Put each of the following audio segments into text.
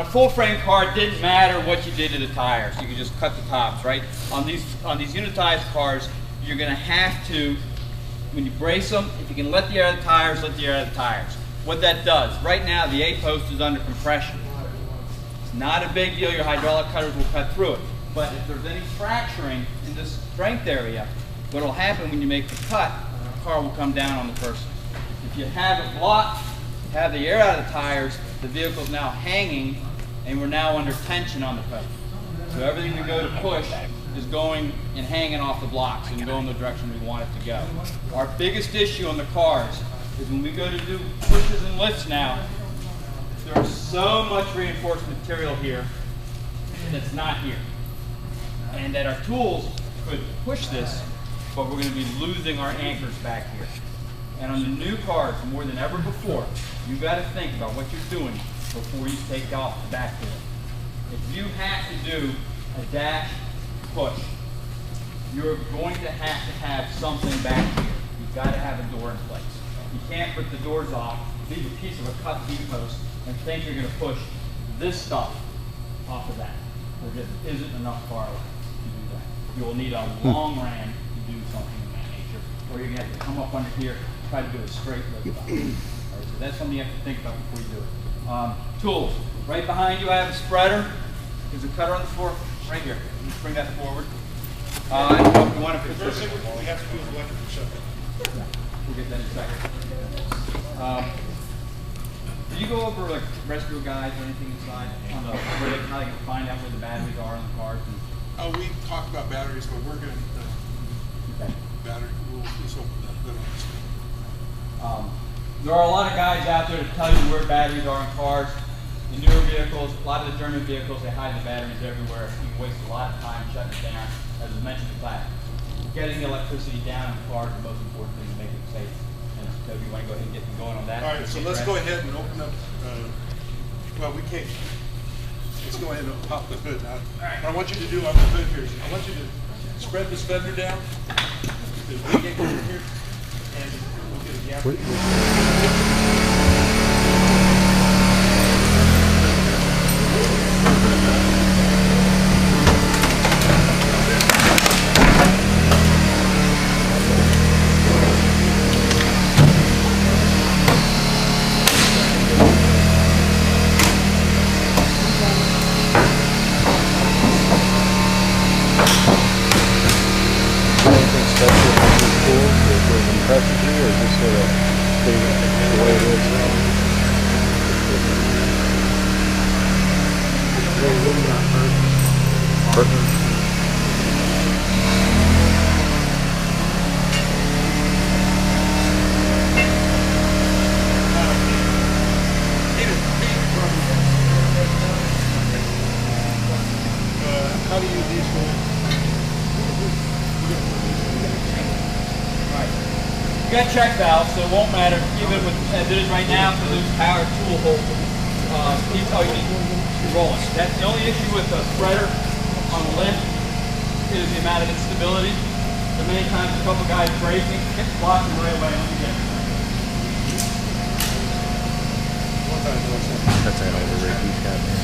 a full frame car, it didn't matter what you did to the tires. You could just cut the tops, right? On these unitized cars, you're going to have to, when you brace them, if you can let the air out of the tires, let the air out of the tires. What that does, right now the A-post is under compression. It's not a big deal, your hydraulic cutters will cut through it. But if there's any fracturing in this strength area, what will happen when you make the cut, the car will come down on the person. If you have it blocked, have the air out of the tires, the vehicle's now hanging, and we're now under tension on the pedal. So everything we go to push is going and hanging off the blocks and going the direction we want it to go. Our biggest issue on the cars is when we go to do pushes and lifts now, there's so much reinforced material here that's not here. And that our tools could push this, but we're going to be losing our anchors back here. And on the new cars, more than ever before, you've got to think about what you're doing before you take off the back door. If you have to do a dash push, you're going to have something back here. You've got to have a door in place. You can't rip the doors off, leave a piece of a cut D-post, and think you're going to push this stuff off of that. There just isn't enough car left to do that. You will need a long ram to do something of that nature, or you're going to have to come up under here and try to do a straight lift up. Right, so that's something you have to think about before you do it. Tools. Right behind you I have a spreader. There's a cutter on the floor right here. Just bring that forward. I don't know if you want to put this. First thing we have to do is electrical shutdown. We'll get that in a second. Do you go over like rescue guides or anything inside on the how they can find out where the batteries are in the cars? And We talked about batteries, but we're going to battery. We'll just open that. There are a lot of guys out there to tell you where batteries are in cars. The newer vehicles, a lot of the German vehicles, they hide the batteries everywhere. You can waste a lot of time shutting it down. As was mentioned in class, getting the electricity down in the car is the most important thing to make it safe. And so if you want to go ahead and get going on that. All right, so let's go ahead and open up. Well, we can't. Let's go ahead and pop the hood. Now, what I want you to do on the hood here is I want you to spread this fender down. We can't go in here, and we'll get a gap. How do you use these ones? You got check valves, so it won't matter even with as it is right now for those power tool holes. Keep all you need to rolling. That's the only issue with the spreader on the lift is the amount of instability. So many times a couple guys bracing, hit the block and right away and again. That's an overrate he's got there.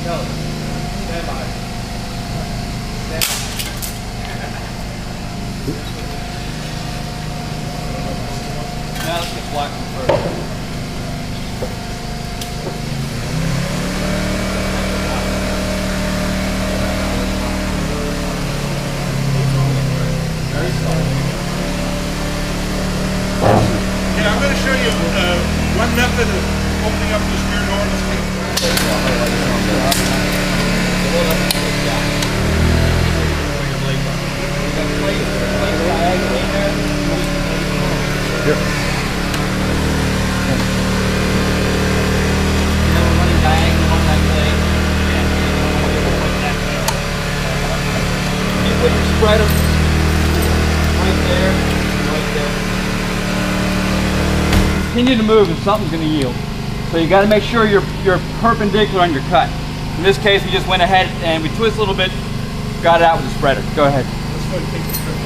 Kelly, stand by. Stand by. Now let's get black first. Very slowly. Yeah, I'm going to show you one method of opening up this rear door. Put your spreader right there, right there. Continue to move and something's going to yield. So you got to make sure you're perpendicular on your cut. In this case, we just went ahead and we twist a little bit, got it out with the spreader. Go ahead. Let's go ahead and take the spreader.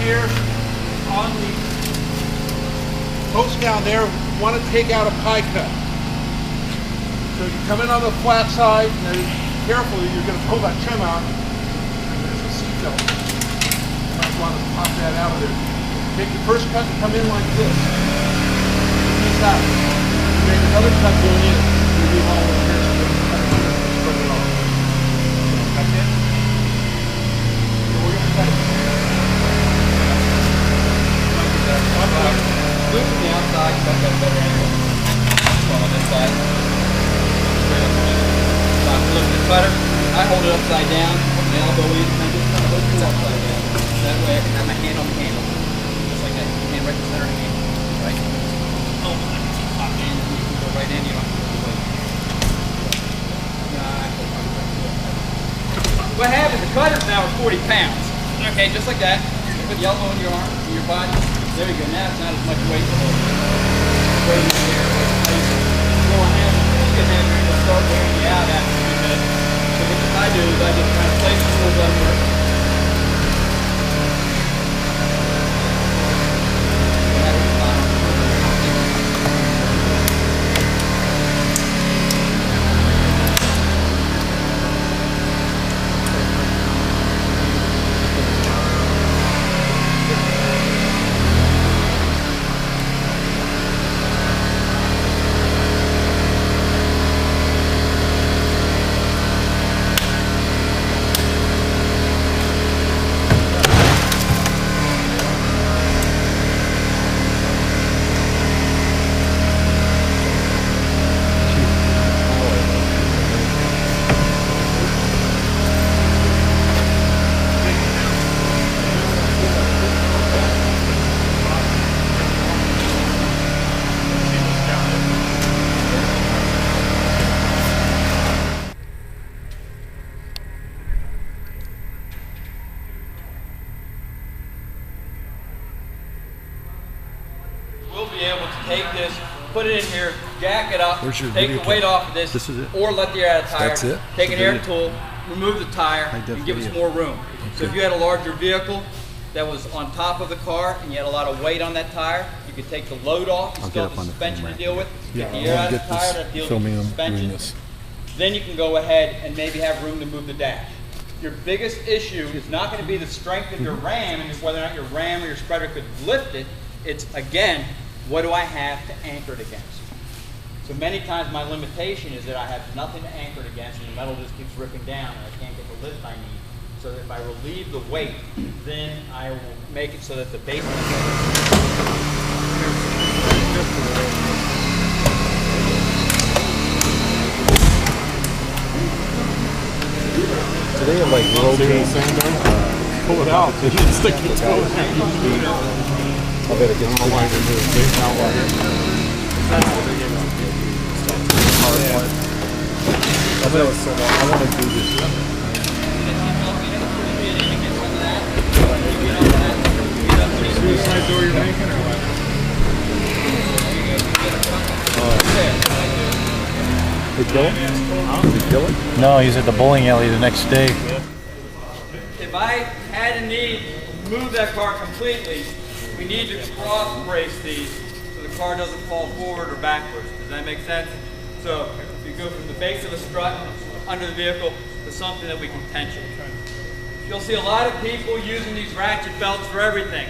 here on the post down there, want to take out a pie cut. So you come in on the flat side, and then carefully you're going to pull that trim out. And there's a seatbelt. You might want to pop that out of there. Take the first cut and come in like this. Piece out. You make another cut going in. You leave all the hair spread it off. That's it. So we're going to cut it. Loop from the outside, because I've got a better angle. So on this side. Straight up the middle. So I'm looking at the cutter. I hold it upside down, put my elbow in, and I just kind of look it upside down. That way I can have my hand on the handle. Just like that. Hand right in the center of the handle. Right? Oh, I can see pop in. You can go right in, you don't have to go away. What happens, the cutters now are 40 pounds. Okay, just like that. You put the elbow in your arm, in your body. There you go. Now it's not as much weight to hold. Weight in the air. Go on there. You can have your start wearing you out after a few minutes. So what I do is I just kind of place the tools under it. We'll be able to take this, put it in here, jack it up, take the weight off of this, or let the air out of the tire. That's it? Take an air tool, remove the tire, and give us more room. So if you had a larger vehicle that was on top of the car and you had a lot of weight on that tire, you could take the load off, you still have the suspension to deal with, get the air out of the tire that deals with the suspension. Then you can go ahead and maybe have room to move the dash. Your biggest issue is not going to be the strength of your ram and whether or not your ram or your spreader could lift it. It's, again, what do I have to anchor it against? So many times my limitation is that I have nothing to anchor it against and the metal just keeps ripping down and I can't get the lift I need. So that if I relieve the weight, then I will make it so that the base Do they have like rotating? Pull it out. You can stick it to it. I bet it gets pretty good. I bet it's so long. I want to do this. Suicide door you're making or what? They kill him? Did they kill him? No, he's at the bowling alley the next day. If I had a need to move that car completely, we need to cross brace these so the car doesn't fall forward or backwards. Does that make sense? So if you go from the base of the strut under the vehicle to something that we can tension. You'll see a lot of people using these ratchet belts for everything.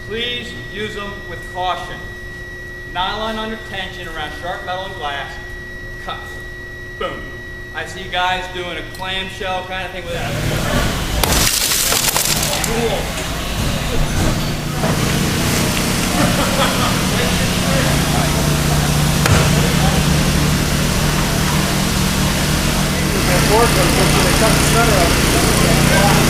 Please use them with caution. Nylon under tension around sharp metal and glass, cuts. Boom. I see guys doing a clamshell kind of thing with that. Cool. They cut the center of it.